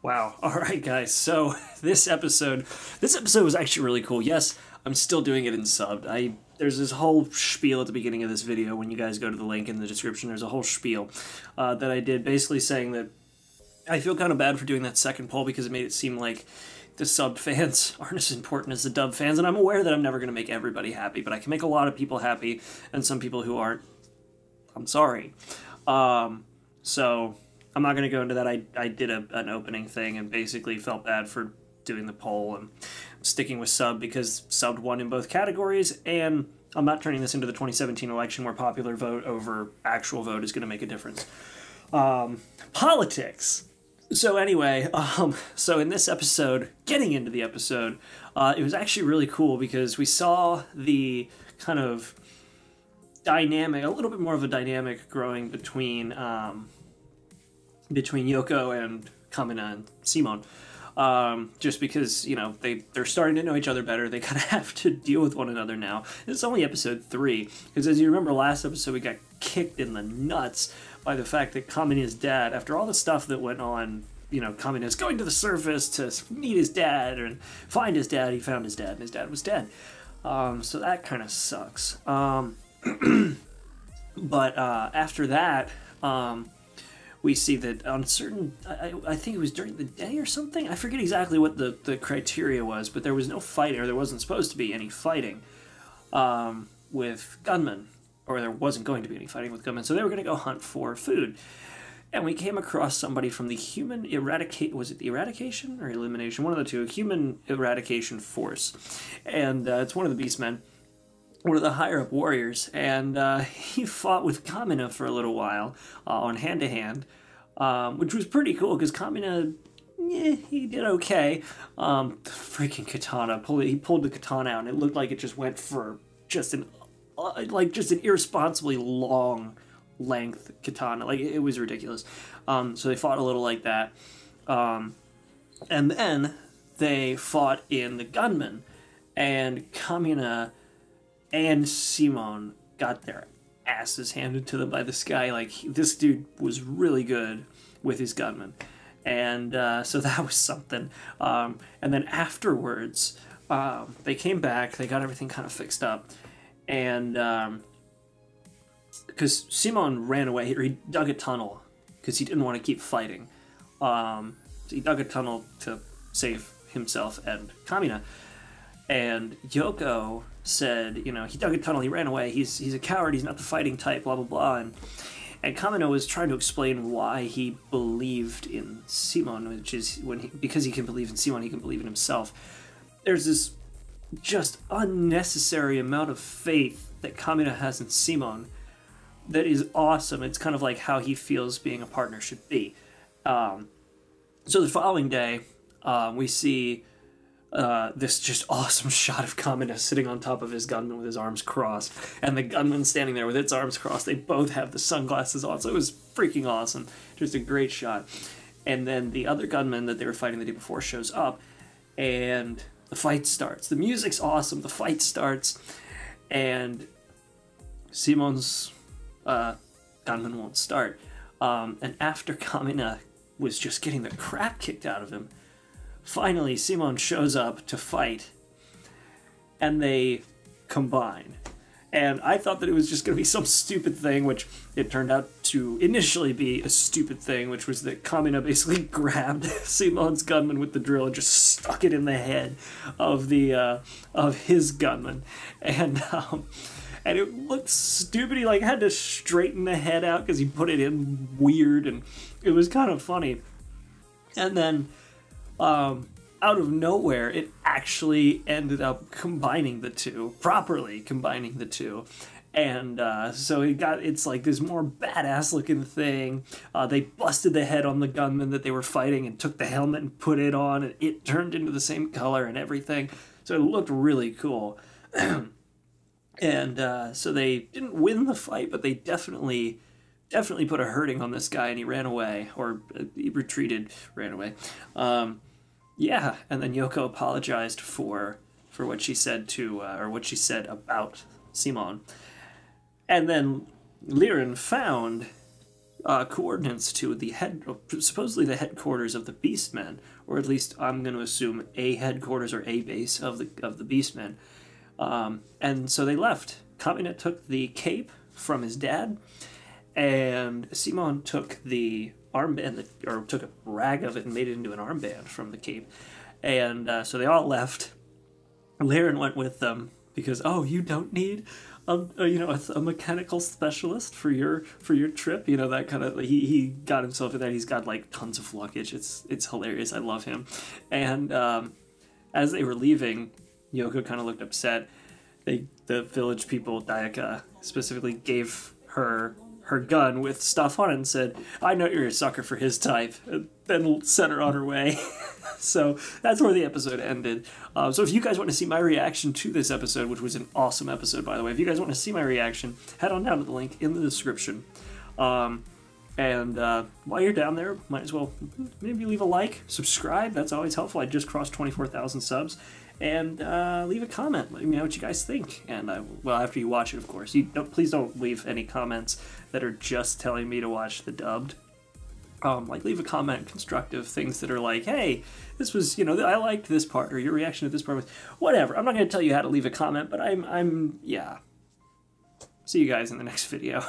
Wow. All right, guys. So this episode was actually really cool. Yes, I'm still doing it in subbed. There's this whole spiel at the beginning of this video. When you guys go to the link in the description, there's a whole spiel that I did, basically saying that I feel kind of bad for doing that second poll because it made it seem like the sub fans aren't as important as the dub fans, and I'm aware that I'm never going to make everybody happy, but I can make a lot of people happy, and some people who aren't, I'm sorry. So I'm not going to go into that. I did an opening thing and basically felt bad for doing the poll and sticking with sub because subbed won in both categories, and I'm not turning this into the 2017 election where popular vote over actual vote is going to make a difference. Politics. So anyway, so in this episode, getting into the episode, it was actually really cool because we saw the kind of dynamic, a little bit more of a dynamic growing between Yoko and Kamina and Simon. Just because, you know, they're starting to know each other better. They kind of have to deal with one another now. It's only episode 3, because as you remember last episode, we got kicked in the nuts by the fact that Kamina's dad, after all the stuff that went on, you know, Kamina's going to the surface to meet his dad and find his dad. He found his dad, and his dad was dead. So that kind of sucks. But after that, we see that on certain, I think it was during the day or something, I forget exactly what the criteria was, but there was no fighting, or there wasn't supposed to be any fighting with gunmen, or there wasn't going to be any fighting with gunmen, so they were going to go hunt for food. And we came across somebody from the human was it the eradication or elimination? One of the two, human eradication force. And it's one of the beastmen, one of the higher-up warriors, and he fought with Kamina for a little while on hand-to-hand, which was pretty cool, because Kamina, he did okay. Freaking katana, he pulled the katana out, and it looked like it just went for just an irresponsibly long length katana. Like, it was ridiculous. So they fought a little like that. And then they fought in the gunman, and Kamina and Simon got their asses handed to them by this guy. Like, this dude was really good with his gunman. And so that was something. And then afterwards, they came back, they got everything kind of fixed up. And because Simon ran away, or he dug a tunnel because he didn't want to keep fighting. So he dug a tunnel to save himself and Kamina. And Yoko said, you know, he dug a tunnel, he ran away, he's a coward, he's not the fighting type, blah, blah, blah. And Kamina was trying to explain why he believed in Simon, which is because he can believe in Simon, he can believe in himself. There's this just unnecessary amount of faith that Kamina has in Simon that is awesome. It's kind of like how he feels being a partner should be. So the following day, we see this just awesome shot of Kamina sitting on top of his gunman with his arms crossed, and the gunman standing there with its arms crossed. They both have the sunglasses on, so it was freaking awesome. Just a great shot. And then the other gunman that they were fighting the day before shows up, and the fight starts. The music's awesome, the fight starts, and Simon's gunman won't start. And after Kamina was just getting the crap kicked out of him, finally Simon shows up to fight, and they combine. And I thought that it was just going to be some stupid thing, which it turned out to initially be a stupid thing, which was that Kamina basically grabbed Simon's gunman with the drill and just stuck it in the head of his gunman. And it looked stupid. He like had to straighten the head out because he put it in weird, and it was kind of funny. And then out of nowhere, it actually ended up combining the two, properly combining the two. And so it's like this more badass looking thing. They busted the head on the gunman that they were fighting and took the helmet and put it on, and it turned into the same color and everything. So it looked really cool. And so they didn't win the fight, but they definitely put a hurting on this guy, and he ran away, or he retreated, ran away. Yeah, and then Yoko apologized for what she said or what she said about Simon. And then Liren found coordinates to the supposedly the headquarters of the Beastmen, or at least I'm going to assume a headquarters or a base of the Beastmen. And so they left. Kamina took the cape from his dad, and Simon took the armband, or took a rag of it and made it into an armband from the cape. And so they all left. Lagann went with them because, oh, you don't need a mechanical specialist for your trip, that kind of. He got himself in that. He's got like tons of luggage. It's hilarious. I love him. And as they were leaving, Yoko kind of looked upset. The village people, Dayaka specifically, gave her gun with stuff on it and said, "I know you're a sucker for his type," and then sent her on her way. So that's where the episode ended. So if you guys want to see my reaction to this episode, which was an awesome episode, by the way, if you guys want to see my reaction, head on down to the link in the description. And while you're down there, might as well maybe leave a like, subscribe. That's always helpful. I just crossed 24,000 subs. And leave a comment. Let me know what you guys think. And well, after you watch it, of course. Please don't leave any comments that are just telling me to watch the dubbed. Like, leave a comment, constructive things that are like, hey, this was, I liked this part, or your reaction to this part was whatever. I'm not going to tell you how to leave a comment, but yeah. See you guys in the next video.